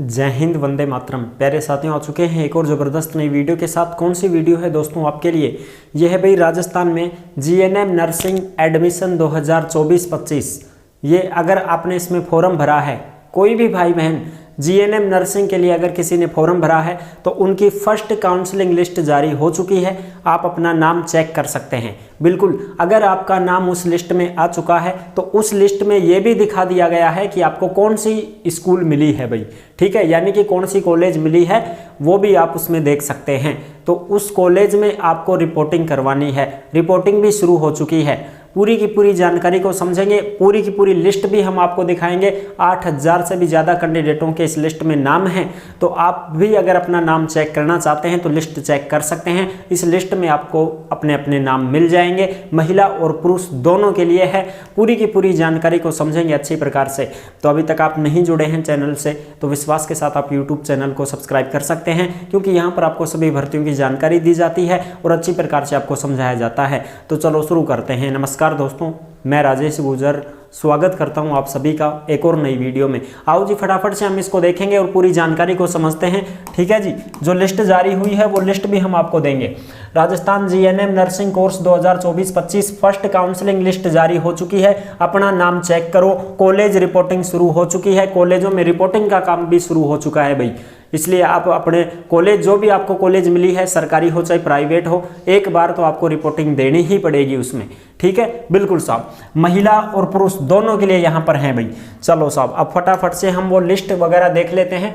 जय हिंद, वंदे मातरम। प्यारे साथियों, आ चुके हैं एक और ज़बरदस्त नई वीडियो के साथ। कौन सी वीडियो है दोस्तों आपके लिए? यह है भाई राजस्थान में जीएनएम नर्सिंग एडमिशन 2024-25। ये अगर आपने इसमें फॉर्म भरा है, कोई भी भाई बहन जीएनएम नर्सिंग के लिए अगर किसी ने फॉर्म भरा है तो उनकी फर्स्ट काउंसलिंग लिस्ट जारी हो चुकी है। आप अपना नाम चेक कर सकते हैं। बिल्कुल, अगर आपका नाम उस लिस्ट में आ चुका है तो उस लिस्ट में ये भी दिखा दिया गया है कि आपको कौन सी स्कूल मिली है भाई, ठीक है, यानी कि कौन सी कॉलेज मिली है वो भी आप उसमें देख सकते हैं। तो उस कॉलेज में आपको रिपोर्टिंग करवानी है। रिपोर्टिंग भी शुरू हो चुकी है। पूरी की पूरी जानकारी को समझेंगे, पूरी की पूरी लिस्ट भी हम आपको दिखाएंगे। 8000 से भी ज़्यादा कैंडिडेटों के इस लिस्ट में नाम हैं, तो आप भी अगर अपना नाम चेक करना चाहते हैं तो लिस्ट चेक कर सकते हैं। इस लिस्ट में आपको अपने अपने नाम मिल जाएंगे। महिला और पुरुष दोनों के लिए है। पूरी की पूरी जानकारी को समझेंगे अच्छी प्रकार से। तो अभी तक आप नहीं जुड़े हैं चैनल से तो विश्वास के साथ आप यूट्यूब चैनल को सब्सक्राइब कर सकते हैं, क्योंकि यहाँ पर आपको सभी भर्तियों की जानकारी दी जाती है और अच्छी प्रकार से आपको समझाया जाता है। तो चलो शुरू करते हैं। नमस्कार दोस्तों, मैं राजेश गुर्जर स्वागत करता हूं आप सभी का एक और नई वीडियो में। आओ जी, फटाफट से हम इसको देखेंगे और पूरी जानकारी को समझते हैं। ठीक है जी, जो लिस्ट जारी हुई है वो लिस्ट भी हम आपको देंगे। Rajasthan GNM nursing course 2024-25 first counselling list जारी हो चुकी है। अपना नाम चेक करो। कॉलेज रिपोर्टिंग शुरू हो चुकी है। कॉलेजों में रिपोर्टिंग का काम भी शुरू हो चुका है भाई। इसलिए आप अपने कॉलेज, जो भी आपको कॉलेज मिली है, सरकारी हो चाहे प्राइवेट हो, एक बार तो आपको रिपोर्टिंग देनी ही पड़ेगी उसमें। ठीक है, बिल्कुल साहब। महिला और पुरुष दोनों के लिए यहाँ पर हैं भाई। चलो साहब, अब फटाफट से हम वो लिस्ट वगैरह देख लेते हैं।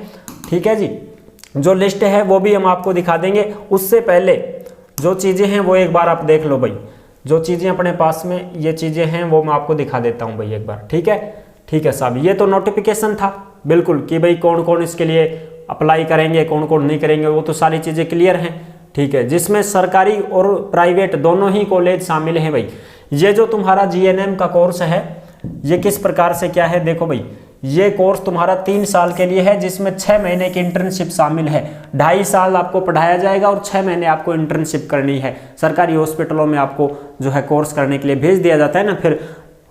ठीक है जी, जो लिस्ट है वो भी हम आपको दिखा देंगे। उससे पहले जो चीज़ें हैं वो एक बार आप देख लो भाई। जो चीज़ें अपने पास में ये चीज़ें हैं वो मैं आपको दिखा देता हूँ भाई एक बार। ठीक है, ठीक है साहब। ये तो नोटिफिकेशन था बिल्कुल कि भाई कौन कौन इसके लिए अप्लाई करेंगे, कौन कौन नहीं करेंगे, वो तो सारी चीज़ें क्लियर हैं। ठीक है, जिसमें सरकारी और प्राइवेट दोनों ही कॉलेज शामिल हैं भाई। ये जो तुम्हारा जीएनएम का कोर्स है ये किस प्रकार से क्या है, देखो भाई। ये कोर्स तुम्हारा 3 साल के लिए है, जिसमें 6 महीने की इंटर्नशिप शामिल है। 2.5 साल आपको पढ़ाया जाएगा और 6 महीने आपको इंटर्नशिप करनी है। सरकारी हॉस्पिटलों में आपको जो है कोर्स करने के लिए भेज दिया जाता है ना। फिर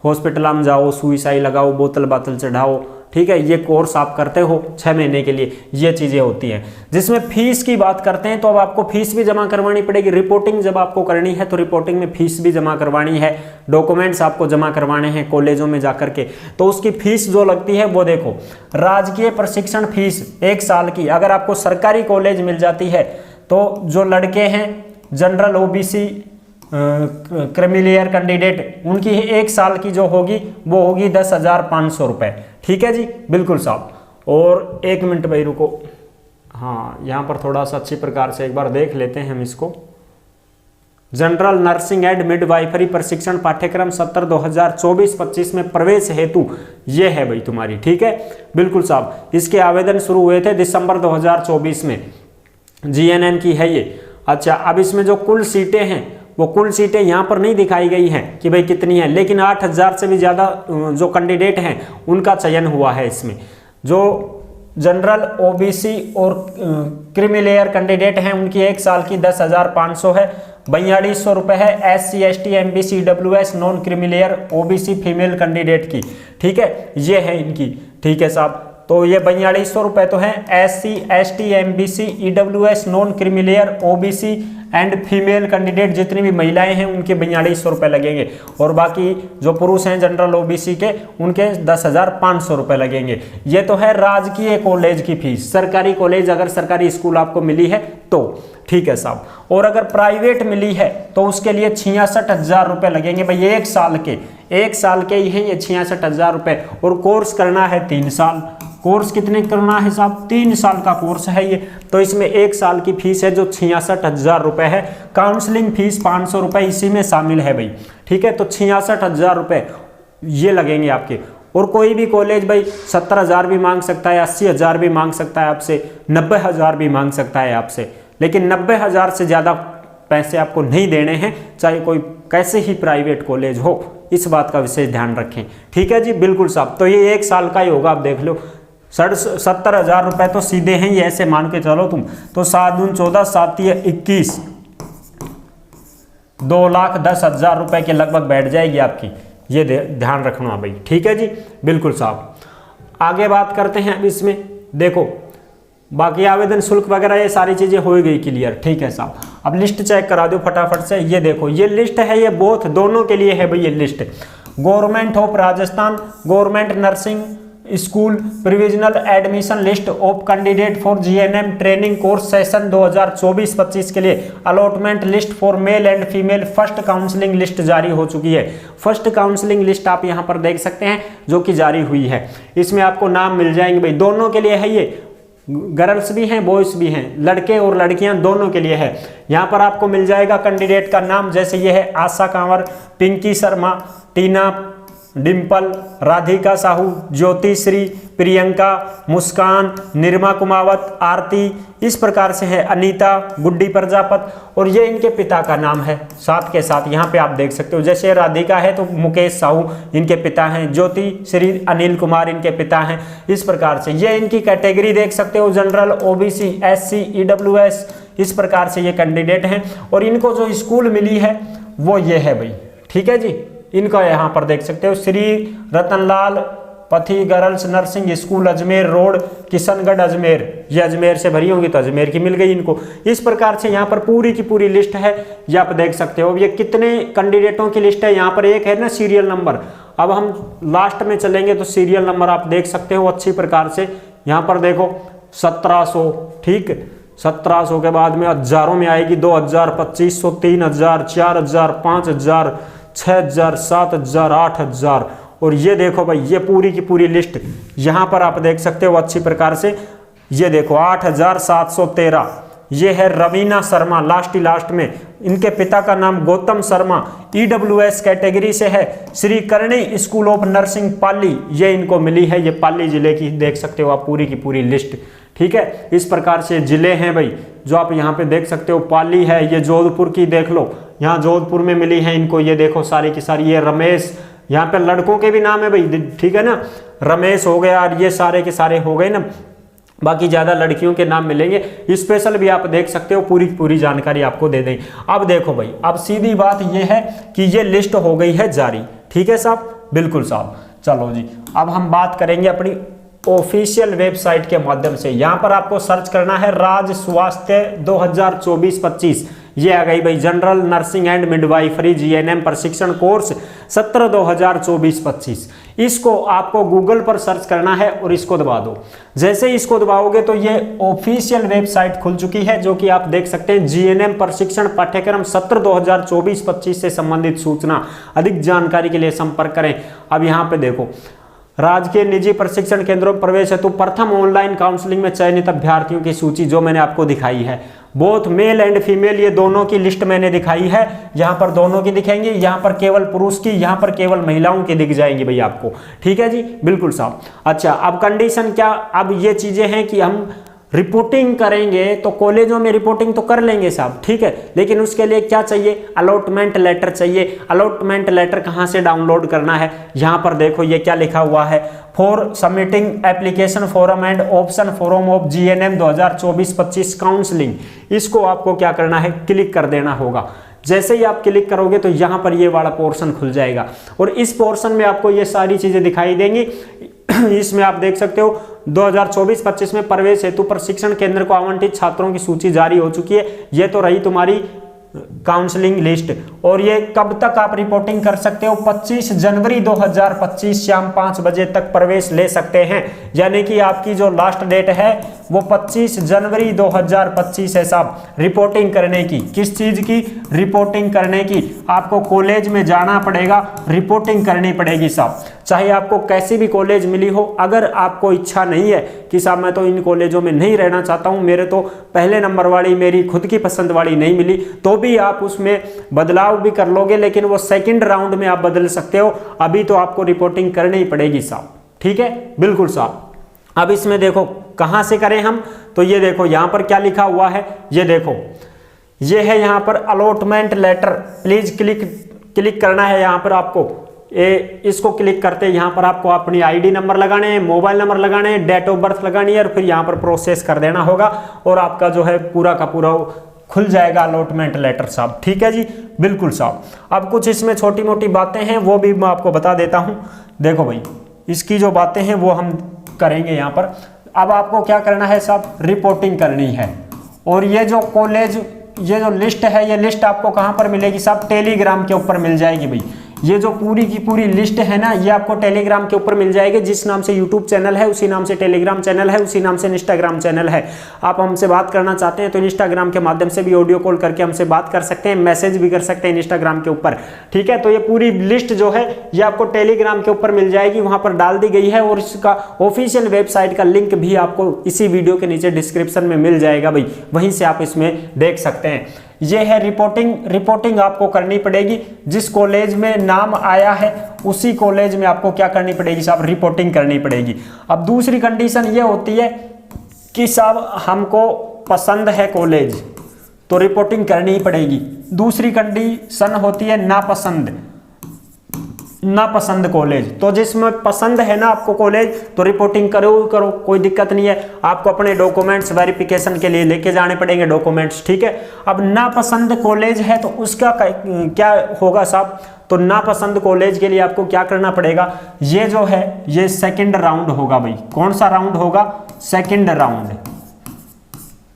हॉस्पिटल में जाओ, सुई साई लगाओ, बोतल बातल चढ़ाओ। ठीक है, ये कोर्स आप करते हो 6 महीने के लिए। ये चीज़ें होती हैं। जिसमें फीस की बात करते हैं तो अब आपको फीस भी जमा करवानी पड़ेगी। रिपोर्टिंग जब आपको करनी है तो रिपोर्टिंग में फीस भी जमा करवानी है। डॉक्यूमेंट्स आपको जमा करवाने हैं कॉलेजों में जाकर के। तो उसकी फीस जो लगती है वो देखो, राजकीय प्रशिक्षण फीस 1 साल की अगर आपको सरकारी कॉलेज मिल जाती है तो जो लड़के हैं जनरल, ओबीसी, क्रीमीलेयर कैंडिडेट, उनकी 1 साल की जो होगी वो होगी 10,500 रुपये। ठीक है जी, बिल्कुल साहब। और 1 मिनट भाई रुको। हाँ, यहाँ पर थोड़ा सा अच्छी प्रकार से एक बार देख लेते हैं हम इसको। जनरल नर्सिंग एंड मिडवाइफरी प्रशिक्षण पाठ्यक्रम सत्र 2024-25 में प्रवेश हेतु ये है भाई तुम्हारी। ठीक है, बिल्कुल साहब। इसके आवेदन शुरू हुए थे दिसंबर 2024 में। जीएनएम की है ये। अच्छा, अब इसमें जो कुल सीटें हैं वो कुल सीटें यहाँ पर नहीं दिखाई गई हैं कि भाई कितनी है, लेकिन 8000 से भी ज़्यादा जो कैंडिडेट हैं उनका चयन हुआ है इसमें। जो जनरल, ओबीसी और क्रीमीलेयर कैंडिडेट हैं उनकी 1 साल की 10,500 है। 4200 रुपये है SC, ST, MBC, EWS non creamy layer OBC female candidate की। ठीक है, ये है इनकी। ठीक है साहब, तो ये 4200 रुपये तो है SC, ST, MBC, EWS non creamy layer OBC and female candidate, जितनी भी महिलाएं हैं उनके 4200 रुपये लगेंगे। और बाकी जो पुरुष हैं जनरल OBC के, उनके 10,500 रुपये लगेंगे। ये तो है राजकीय कॉलेज की फीस। सरकारी कॉलेज अगर सरकारी स्कूल आपको मिली है तो ठीक है साहब। और अगर प्राइवेट मिली है तो उसके लिए 66,000 रुपये लगेंगे भाई। 1 साल के, 1 साल के ही है ये 66,000 रुपये। और कोर्स करना है 3 साल। कोर्स कितने करना है साहब? 3 साल का कोर्स है ये। तो इसमें 1 साल की फीस है जो 66,000 रुपये है। काउंसलिंग फीस 500 रुपये इसी में शामिल है भाई। ठीक है, तो 66,000 रुपये ये लगेंगे आपके। और कोई भी कॉलेज भाई 70,000 भी मांग सकता है, 80,000 भी मांग सकता है आपसे, 90,000 भी मांग सकता है आपसे, लेकिन 90,000 से ज़्यादा पैसे आपको नहीं देने हैं, चाहे कोई कैसे ही प्राइवेट कॉलेज हो। इस बात का विशेष ध्यान रखें। ठीक है जी, बिल्कुल साहब। तो ये 1 साल का ही होगा। आप देख लो 70,000 रुपये तो सीधे हैं, ये ऐसे मान के चलो तुम। तो 7 दून 14, 7 तिया 21, 2,10,000 रुपये के लगभग बैठ जाएगी आपकी। ये ध्यान रखना भाई। ठीक है जी, बिल्कुल साहब। आगे बात करते हैं अब इसमें। देखो, बाकी आवेदन शुल्क वगैरह ये सारी चीजें हो गई क्लियर। ठीक है साहब, अब लिस्ट चेक करा दो फटाफट से। ये देखो ये लिस्ट है, ये बोथ दोनों के लिए है भाई। ये list government of Rajasthan government nursing school provisional admission list of candidate for GNM training course session 2024-25 के लिए allotment list for male and female first counselling list जारी हो चुकी है। फर्स्ट काउंसलिंग लिस्ट आप यहां पर देख सकते हैं जो कि जारी हुई है। इसमें आपको नाम मिल जाएंगे भाई, दोनों के लिए है ये, गर्ल्स भी हैं बॉयज भी हैं, लड़के और लड़कियां दोनों के लिए है। यहाँ पर आपको मिल जाएगा कैंडिडेट का नाम, जैसे ये है आशा कंवर, पिंकी शर्मा, टीना, डिम्पल, राधिका साहू, ज्योति श्री, प्रियंका, मुस्कान, निर्मा कुमावत, आरती, इस प्रकार से है अनीता, गुड्डी प्रजापत, और ये इनके पिता का नाम है साथ के साथ यहाँ पे आप देख सकते हो। जैसे राधिका है तो मुकेश साहू इनके पिता हैं, ज्योति श्री अनिल कुमार इनके पिता हैं। इस प्रकार से ये इनकी कैटेगरी देख सकते हो, जनरल, ओबीसी, एससी, ईडब्ल्यूएस, इस प्रकार से ये कैंडिडेट हैं। और इनको जो स्कूल मिली है वो ये है भाई। ठीक है जी, इनका यहाँ पर देख सकते हो Shri Ratanlal Pathi girls nursing school Ajmer road Kishangarh Ajmer. ये अजमेर से भरी होंगी तो अजमेर की मिल गई इनको। इस प्रकार से यहाँ पर पूरी की पूरी लिस्ट है, ये आप देख सकते हो। ये कितने कैंडिडेटों की लिस्ट है, यहाँ पर एक है ना सीरियल नंबर। अब हम लास्ट में चलेंगे तो सीरियल नंबर आप देख सकते हो अच्छी प्रकार से। यहाँ पर देखो 1700, ठीक, 1700 के बाद में हजारों में आएगी 2000, 2500, 3000, 4000, 5000, 6000, 7000, 8000। और ये देखो भाई ये पूरी की पूरी लिस्ट यहाँ पर आप देख सकते हो अच्छी प्रकार से। ये देखो 8713, ये है रवीना शर्मा लास्ट में, इनके पिता का नाम गौतम शर्मा, ईडब्ल्यूएस कैटेगरी से है, Shri Karni school of nursing पाली, ये इनको मिली है। ये पाली जिले की देख सकते हो आप पूरी की पूरी लिस्ट। ठीक है, इस प्रकार से जिले हैं भाई जो आप यहाँ पे देख सकते हो। पाली है, ये जोधपुर की देख लो, यहाँ जोधपुर में मिली है इनको। ये देखो सारी की सारी, ये रमेश, यहाँ पे लड़कों के भी नाम है भाई, ठीक है ना, रमेश हो गया, और ये सारे के सारे हो गए ना। बाकी ज्यादा लड़कियों के नाम मिलेंगे, स्पेशल भी आप देख सकते हो, पूरी पूरी जानकारी आपको दे दें। अब देखो भाई, अब सीधी बात ये है कि ये लिस्ट हो गई है जारी। ठीक है साहब, बिल्कुल साहब। चलो जी, अब हम बात करेंगे अपनी ऑफिशियल वेबसाइट के माध्यम से। यहां पर आपको सर्च करना है राज स्वास्थ्य 2024-25। ये आ गई भाई, general nursing and midwifery GNM प्रशिक्षण कोर्स 17 2024-25। इसको आपको गूगल पर सर्च करना है और इसको दबा दो। जैसे इसको दबाओगे तो ये ऑफिशियल वेबसाइट खुल चुकी है, जो कि आप देख सकते हैं। जीएनएम प्रशिक्षण पाठ्यक्रम 17 2024-25 से संबंधित सूचना, अधिक जानकारी के लिए संपर्क करें। अब यहाँ पे देखो, राजकीय निजी प्रशिक्षण केंद्रों में प्रवेश हेतु प्रथम ऑनलाइन काउंसलिंग में चयनित अभ्यर्थियों की सूची जो मैंने आपको दिखाई है, बोथ मेल एंड फीमेल, ये दोनों की लिस्ट मैंने दिखाई है। यहाँ पर दोनों की दिखेंगी, यहाँ पर केवल पुरुष की, यहाँ पर केवल महिलाओं की दिख जाएंगी भाई आपको। ठीक है जी, बिल्कुल साहब। अच्छा, अब कंडीशन क्या, अब ये चीजें हैं कि हम रिपोर्टिंग करेंगे तो कॉलेजों में रिपोर्टिंग तो कर लेंगे साहब, ठीक है, लेकिन उसके लिए क्या चाहिए, अलॉटमेंट लेटर चाहिए। अलॉटमेंट लेटर कहाँ से डाउनलोड करना है, यहाँ पर देखो ये क्या लिखा हुआ है, for submitting application form and option form of GNM 2024-25 counselling. इसको आपको क्या करना है, क्लिक कर देना होगा। जैसे ही आप क्लिक करोगे तो यहाँ पर ये वाला पोर्शन खुल जाएगा और इस पोर्शन में आपको ये सारी चीजें दिखाई देंगी। इसमें आप देख सकते हो 2024-25 में प्रवेश हेतु प्रशिक्षण केंद्र को आवंटित छात्रों की सूची जारी हो चुकी है। ये तो रही तुम्हारी काउंसलिंग लिस्ट, और ये कब तक आप रिपोर्टिंग कर सकते हो, 25 जनवरी 2025 शाम 5 बजे तक प्रवेश ले सकते हैं। यानी कि आपकी जो लास्ट डेट है वो 25 जनवरी 2025 है साहब, रिपोर्टिंग करने की। किस चीज की, रिपोर्टिंग करने की। आपको कॉलेज में जाना पड़ेगा, रिपोर्टिंग करनी पड़ेगी साहब, चाहे आपको कैसी भी कॉलेज मिली हो। अगर आपको इच्छा नहीं है कि साहब मैं तो इन कॉलेजों में नहीं रहना चाहता हूं, मेरे तो पहले नंबर वाली मेरी खुद की पसंद वाली नहीं मिली, तो भी आप उसमें बदलाव भी कर लोगे, लेकिन वो सेकंड राउंड में आप बदल सकते हो। अभी तो आपको रिपोर्टिंग करनी ही पड़ेगी साहब, ठीक है, बिल्कुल साहब। अब इसमें देखो कहां से करें हम, तो ये देखो यहां पर क्या लिखा हुआ है, ये देखो ये है यहां पर अलॉटमेंट लेटर। प्लीज क्लिक करना है यहां पर आपको। इसको क्लिक करते यहाँ पर आपको अपनी आईडी नंबर लगाने हैं, मोबाइल नंबर लगाने हैं, डेट ऑफ बर्थ लगानी है, और फिर यहाँ पर प्रोसेस कर देना होगा और आपका जो है पूरा का पूरा खुल जाएगा अलॉटमेंट लेटर साहब, ठीक है जी, बिल्कुल साहब। अब कुछ इसमें छोटी मोटी बातें हैं वो भी मैं आपको बता देता हूँ। देखो भाई, इसकी जो बातें हैं वो हम करेंगे यहाँ पर। अब आपको क्या करना है साहब, रिपोर्टिंग करनी है। और ये जो कॉलेज, ये जो लिस्ट है, ये लिस्ट आपको कहाँ पर मिलेगी साहब, टेलीग्राम के ऊपर मिल जाएगी भाई। ये जो पूरी की पूरी लिस्ट है ना, ये आपको टेलीग्राम के ऊपर मिल जाएगी। जिस नाम से यूट्यूब चैनल है उसी नाम से टेलीग्राम चैनल है, उसी नाम से इंस्टाग्राम चैनल है। आप हमसे बात करना चाहते हैं तो इंस्टाग्राम के माध्यम से भी ऑडियो कॉल करके हमसे बात कर सकते हैं, मैसेज भी कर सकते हैं इंस्टाग्राम के ऊपर, ठीक है। तो ये पूरी लिस्ट जो है ये आपको टेलीग्राम के ऊपर मिल जाएगी, वहां पर डाल दी गई है। और इसका ऑफिशियल वेबसाइट का लिंक भी आपको इसी वीडियो के नीचे डिस्क्रिप्शन में मिल जाएगा भाई, वहीं से आप इसमें देख सकते हैं। ये है रिपोर्टिंग आपको करनी पड़ेगी। जिस कॉलेज में नाम आया है उसी कॉलेज में आपको क्या करनी पड़ेगी साहब, रिपोर्टिंग करनी पड़ेगी। अब दूसरी कंडीशन ये होती है कि साहब हमको पसंद है कॉलेज तो रिपोर्टिंग करनी ही पड़ेगी। दूसरी कंडीशन होती है नापसंद कॉलेज। तो जिसमें पसंद है ना आपको कॉलेज तो रिपोर्टिंग करो, कोई दिक्कत नहीं है। आपको अपने डॉक्यूमेंट्स वेरिफिकेशन के लिए लेके जाने पड़ेंगे डॉक्यूमेंट्स, ठीक है। अब नापसंद कॉलेज है तो उसका क्या होगा साहब, तो नापसंद कॉलेज के लिए आपको क्या करना पड़ेगा, ये जो है ये सेकंड राउंड होगा भाई। कौन सा राउंड होगा, सेकंड राउंड।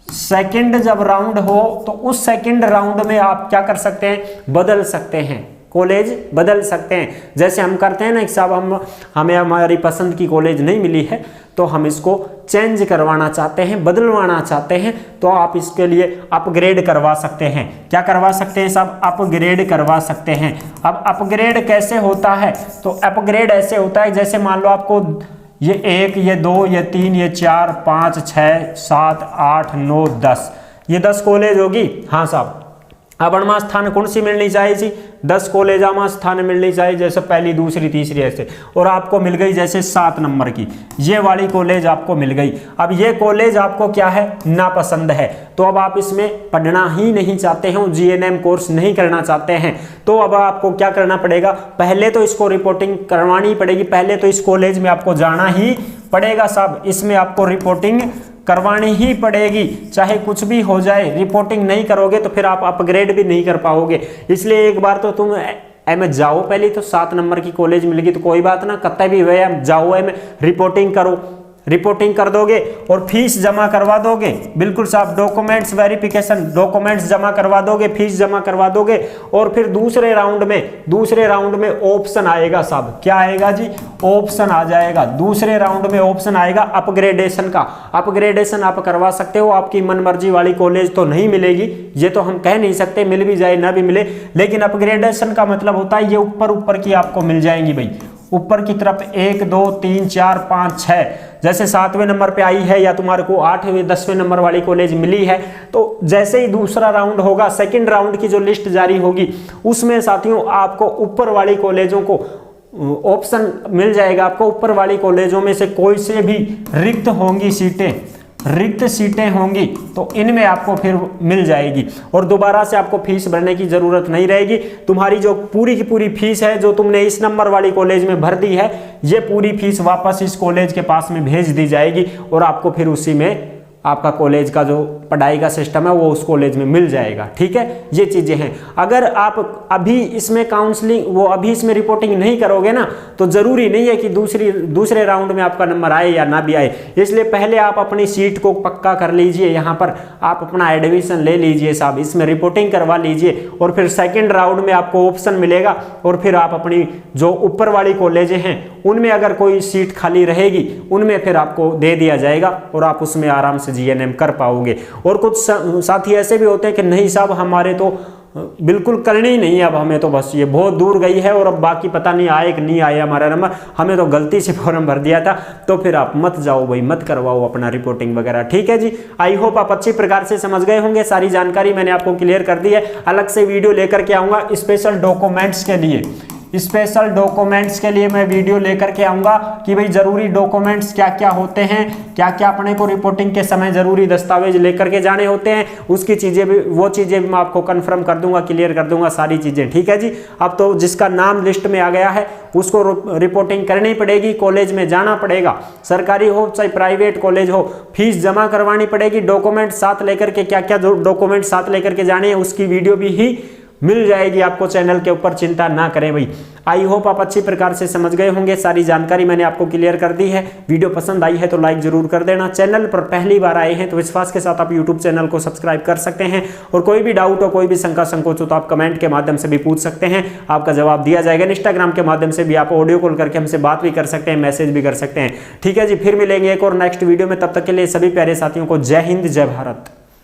सेकंड जब राउंड हो तो उस सेकंड राउंड में आप क्या कर सकते हैं, बदल सकते हैं, कॉलेज बदल सकते हैं। जैसे हम करते हैं ना कि साहब हमें हमारी पसंद की कॉलेज नहीं मिली है तो हम इसको चेंज करवाना चाहते हैं, बदलवाना चाहते हैं, तो आप इसके लिए अपग्रेड करवा सकते हैं। क्या करवा सकते हैं साहब, अपग्रेड करवा सकते हैं। अब अपग्रेड कैसे होता है, तो अपग्रेड ऐसे होता है जैसे मान लो आपको ये 1, ये 2, ये 3, ये 4, 5, 6, 7, 8, 9, 10, ये 10 कॉलेज होगी। हाँ साहब, अब अणमा स्थान कौन सी मिलनी चाहिए जी, 10 कॉलेज आमा स्थान मिलनी चाहिए, जैसे पहली, दूसरी, तीसरी ऐसे। और आपको मिल गई जैसे 7 नंबर की ये वाली कॉलेज आपको मिल गई। अब ये कॉलेज आपको क्या है, नापसंद है, तो अब आप इसमें पढ़ना ही नहीं चाहते हैं, जीएनएम कोर्स नहीं करना चाहते हैं, तो अब आपको क्या करना पड़ेगा, पहले तो इसको रिपोर्टिंग करवानी पड़ेगी। पहले तो इस कॉलेज में आपको जाना ही पड़ेगा साहब, इसमें आपको रिपोर्टिंग करवानी ही पड़ेगी, चाहे कुछ भी हो जाए। रिपोर्टिंग नहीं करोगे तो फिर आप अपग्रेड भी नहीं कर पाओगे। इसलिए एक बार तो तुम एम जाओ, पहले तो 7 नंबर की कॉलेज मिल गई तो कोई बात ना, कतई भी वे जाओ एम रिपोर्टिंग करो, रिपोर्टिंग कर दोगे और फीस जमा करवा दोगे। बिल्कुल साहब, डॉक्यूमेंट्स वेरिफिकेशन, डॉक्यूमेंट्स जमा करवा दोगे, फीस जमा करवा दोगे। और फिर दूसरे राउंड में ऑप्शन आएगा साहब, क्या आएगा जी, ऑप्शन आ जाएगा। दूसरे राउंड में ऑप्शन आएगा अपग्रेडेशन का। अपग्रेडेशन आप करवा सकते हो, आपकी मनमर्जी वाली कॉलेज तो नहीं मिलेगी, ये तो हम कह नहीं सकते, मिल भी जाए ना भी मिले, लेकिन अपग्रेडेशन का मतलब होता है ये ऊपर की आपको मिल जाएंगी भाई, ऊपर की तरफ 1, 2, 3, 4, 5, 6। जैसे 7वें नंबर पे आई है या तुम्हारे को 8वें 10वें नंबर वाली कॉलेज मिली है, तो जैसे ही दूसरा राउंड होगा, सेकंड राउंड की जो लिस्ट जारी होगी उसमें साथियों आपको ऊपर वाली कॉलेजों को ऑप्शन मिल जाएगा। आपको ऊपर वाली कॉलेजों में से कोई से भी रिक्त सीटें होंगी तो इनमें आपको फिर मिल जाएगी और दोबारा से आपको फीस भरने की जरूरत नहीं रहेगी। तुम्हारी जो पूरी की पूरी फीस है जो तुमने इस नंबर वाली कॉलेज में भर दी है, ये पूरी फीस वापस इस कॉलेज के पास में भेज दी जाएगी और आपको फिर उसी में आपका कॉलेज का जो पढ़ाई का सिस्टम है वो उस कॉलेज में मिल जाएगा। ठीक है, ये चीजें हैं। अगर आप अभी इसमें अभी इसमें रिपोर्टिंग नहीं करोगे ना, तो जरूरी नहीं है कि दूसरे राउंड में आपका नंबर आए या ना भी आए। इसलिए पहले आप अपनी सीट को पक्का कर लीजिए, यहाँ पर आप अपना एडमिशन ले लीजिए साहब, इसमें रिपोर्टिंग करवा लीजिए और फिर सेकेंड राउंड में आपको ऑप्शन मिलेगा और फिर आप अपनी जो ऊपर वाली कॉलेजें हैं उनमें अगर कोई सीट खाली रहेगी उनमें फिर आपको दे दिया जाएगा और आप उसमें आराम से जीएनएम कर पाओगे। और कुछ साथी ऐसे भी होते हैं कि नहीं साहब हमारे तो बिल्कुल करनी ही नहीं है, अब हमें तो बस ये बहुत दूर गई है और अब बाकी पता नहीं आए कि नहीं आया हमारा नंबर, हमें तो गलती से फॉर्म भर दिया था। तो फिर आप मत जाओ भाई, मत करवाओ अपना रिपोर्टिंग वगैरह। ठीक है जी, आई होप आप अच्छी प्रकार से समझ गए होंगे। सारी जानकारी मैंने आपको क्लियर कर दी है। अलग से वीडियो लेकर के आऊंगा स्पेशल डॉक्यूमेंट्स के लिए, स्पेशल डॉक्यूमेंट्स के लिए मैं वीडियो लेकर के आऊंगा कि भाई जरूरी डॉक्यूमेंट्स क्या क्या होते हैं, क्या क्या अपने को रिपोर्टिंग के समय जरूरी दस्तावेज लेकर के जाने होते हैं, उसकी चीजें भी, वो चीजें भी मैं आपको कंफर्म कर दूंगा, क्लियर कर दूंगा सारी चीजें। ठीक है जी, अब तो जिसका नाम लिस्ट में आ गया है उसको रिपोर्टिंग करनी पड़ेगी, कॉलेज में जाना पड़ेगा, सरकारी हो चाहे प्राइवेट कॉलेज हो, फीस जमा करवानी पड़ेगी, डॉक्यूमेंट साथ लेकर के, क्या क्या डॉक्यूमेंट साथ लेकर के जाने हैं उसकी वीडियो भी ही मिल जाएगी आपको चैनल के ऊपर, चिंता ना करें भाई। आई होप आप अच्छी प्रकार से समझ गए होंगे, सारी जानकारी मैंने आपको क्लियर कर दी है। वीडियो पसंद आई है तो लाइक जरूर कर देना। चैनल पर पहली बार आए हैं तो विश्वास के साथ आप यूट्यूब चैनल को सब्सक्राइब कर सकते हैं, और कोई भी डाउट हो, कोई भी शंका संकोच हो तो आप कमेंट के माध्यम से भी पूछ सकते हैं, आपका जवाब दिया जाएगा। इंस्टाग्राम के माध्यम से भी आप ऑडियो कॉल करके हमसे बात भी कर सकते हैं, मैसेज भी कर सकते हैं। ठीक है जी, फिर मिलेंगे एक और नेक्स्ट वीडियो में, तब तक के लिए सभी प्यारे साथियों को जय हिंद, जय भारत।